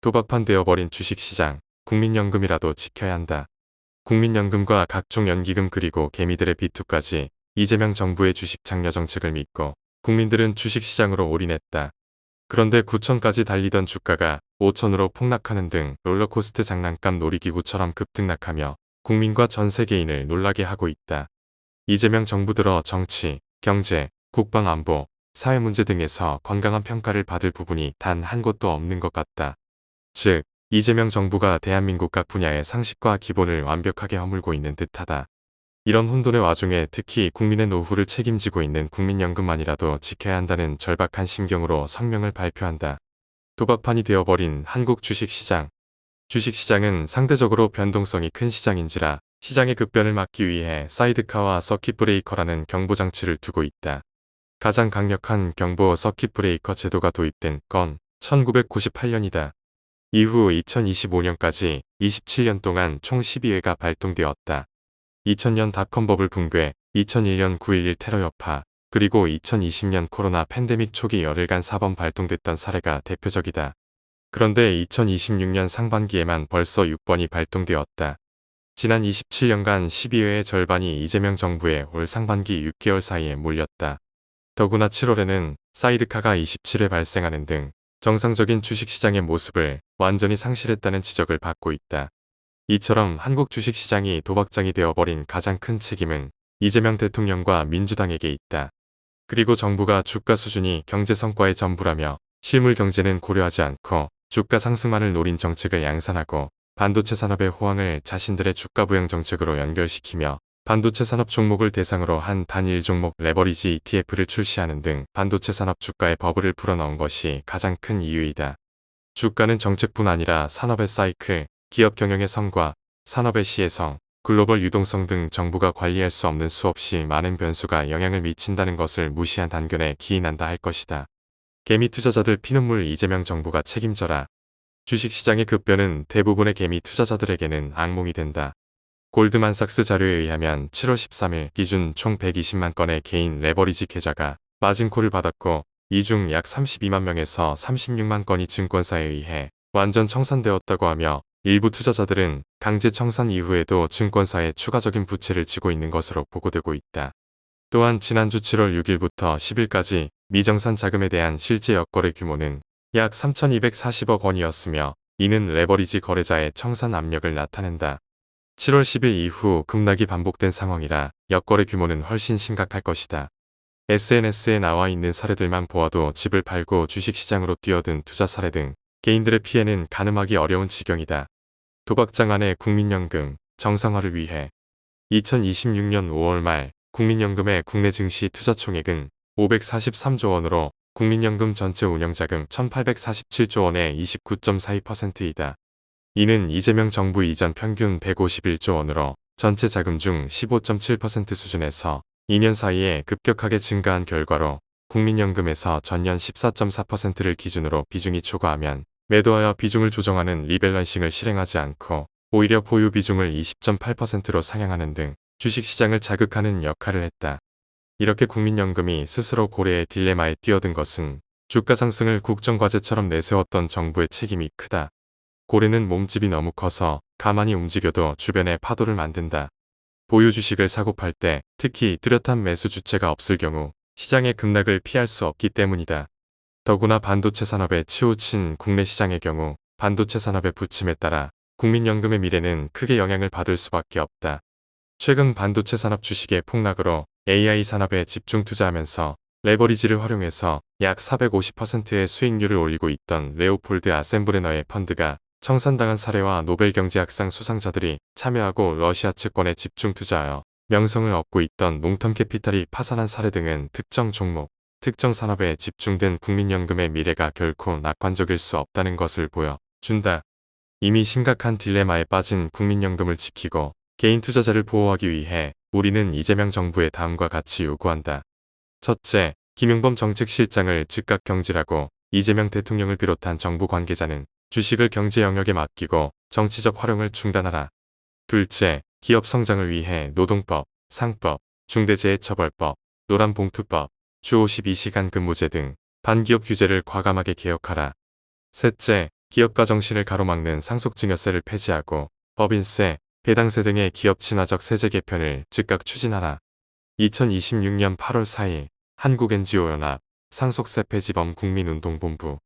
도박판 되어버린 주식시장, 국민연금이라도 지켜야 한다. 국민연금과 각종 연기금 그리고 개미들의 비투까지 이재명 정부의 주식 장려 정책을 믿고 국민들은 주식시장으로 올인했다. 그런데 9천까지 달리던 주가가 5천으로 폭락하는 등 롤러코스터 장난감 놀이기구처럼 급등락하며 국민과 전 세계인을 놀라게 하고 있다. 이재명 정부 들어 정치, 경제, 국방안보, 사회문제 등에서 건강한 평가를 받을 부분이 단 한 곳도 없는 것 같다. 즉, 이재명 정부가 대한민국 각 분야의 상식과 기본을 완벽하게 허물고 있는 듯하다. 이런 혼돈의 와중에 특히 국민의 노후를 책임지고 있는 국민연금만이라도 지켜야 한다는 절박한 심경으로 성명을 발표한다. 도박판이 되어버린 한국 주식시장. 주식시장은 상대적으로 변동성이 큰 시장인지라 시장의 급변을 막기 위해 사이드카와 서킷브레이커라는 경보장치를 두고 있다. 가장 강력한 경보 서킷브레이커 제도가 도입된 건 1998년이다. 이후 2025년까지 27년 동안 총 12회가 발동되었다. 2000년 닷컴버블 붕괴, 2001년 9.11 테러 여파, 그리고 2020년 코로나 팬데믹 초기 열흘간 4번 발동됐던 사례가 대표적이다. 그런데 2026년 상반기에만 벌써 6번이 발동되었다. 지난 27년간 12회의 절반이 이재명 정부의 올 상반기 6개월 사이에 몰렸다. 더구나 7월에는 사이드카가 27회 발생하는 등 정상적인 주식시장의 모습을 완전히 상실했다는 지적을 받고 있다. 이처럼 한국 주식시장이 도박장이 되어버린 가장 큰 책임은 이재명 대통령과 민주당에게 있다. 그리고 정부가 주가 수준이 경제 성과의 전부라며 실물 경제는 고려하지 않고 주가 상승만을 노린 정책을 양산하고 반도체 산업의 호황을 자신들의 주가 부양 정책으로 연결시키며 반도체 산업 종목을 대상으로 한 단일 종목 레버리지 ETF를 출시하는 등 반도체 산업 주가의 버블을 불어넣은 것이 가장 큰 이유이다. 주가는 정책뿐 아니라 산업의 사이클, 기업 경영의 성과, 산업의 시혜성, 글로벌 유동성 등 정부가 관리할 수 없는 수없이 많은 변수가 영향을 미친다는 것을 무시한 단견에 기인한다 할 것이다. 개미 투자자들 피눈물 이재명 정부가 책임져라. 주식시장의 급변은 대부분의 개미 투자자들에게는 악몽이 된다. 골드만삭스 자료에 의하면 7월 13일 기준 총 120만 건의 개인 레버리지 계좌가 마진콜을 받았고 이 중 약 32만 명에서 36만 건이 증권사에 의해 완전 청산되었다고 하며 일부 투자자들은 강제 청산 이후에도 증권사에 추가적인 부채를 지고 있는 것으로 보고되고 있다. 또한 지난주 7월 6일부터 10일까지 미정산 자금에 대한 실제 역거래 규모는 약 3,240억 원이었으며 이는 레버리지 거래자의 청산 압력을 나타낸다. 7월 10일 이후 급락이 반복된 상황이라 역거래 규모는 훨씬 심각할 것이다. SNS에 나와 있는 사례들만 보아도 집을 팔고 주식시장으로 뛰어든 투자 사례 등 개인들의 피해는 가늠하기 어려운 지경이다. 도박장 안의 국민연금 정상화를 위해 2026년 5월 말 국민연금의 국내 증시 투자 총액은 543조 원으로 국민연금 전체 운영자금 1,847조 원의 29.42%이다. 이는 이재명 정부 이전 평균 151조 원으로 전체 자금 중 15.7% 수준에서 2년 사이에 급격하게 증가한 결과로 국민연금에서 전년 14.4%를 기준으로 비중이 초과하면 매도하여 비중을 조정하는 리밸런싱을 실행하지 않고 오히려 보유 비중을 20.8%로 상향하는 등 주식시장을 자극하는 역할을 했다. 이렇게 국민연금이 스스로 고래의 딜레마에 뛰어든 것은 주가 상승을 국정과제처럼 내세웠던 정부의 책임이 크다. 고래는 몸집이 너무 커서 가만히 움직여도 주변에 파도를 만든다. 보유 주식을 사고 팔 때 특히 뚜렷한 매수 주체가 없을 경우 시장의 급락을 피할 수 없기 때문이다. 더구나 반도체 산업에 치우친 국내 시장의 경우 반도체 산업의 부침에 따라 국민연금의 미래는 크게 영향을 받을 수밖에 없다. 최근 반도체 산업 주식의 폭락으로 AI 산업에 집중 투자하면서 레버리지를 활용해서 약 450%의 수익률을 올리고 있던 레오폴드 아셈블레너의 펀드가 청산당한 사례와 노벨경제학상 수상자들이 참여하고 러시아 채권에 집중 투자하여 명성을 얻고 있던 롱텀 캐피탈이 파산한 사례 등은 특정 종목, 특정 산업에 집중된 국민연금의 미래가 결코 낙관적일 수 없다는 것을 보여준다. 이미 심각한 딜레마에 빠진 국민연금을 지키고 개인 투자자를 보호하기 위해 우리는 이재명 정부에 다음과 같이 요구한다. 첫째, 김용범 정책실장을 즉각 경질하고 이재명 대통령을 비롯한 정부 관계자는 주식을 경제 영역에 맡기고 정치적 활용을 중단하라. 둘째, 기업 성장을 위해 노동법, 상법, 중대재해처벌법, 노란봉투법, 주 52시간 근무제 등 반기업 규제를 과감하게 개혁하라. 셋째, 기업가 정신을 가로막는 상속증여세를 폐지하고 법인세, 배당세 등의 기업 친화적 세제 개편을 즉각 추진하라. 2026년 8월 4일 한국NGO연합 상속세 폐지범 국민운동본부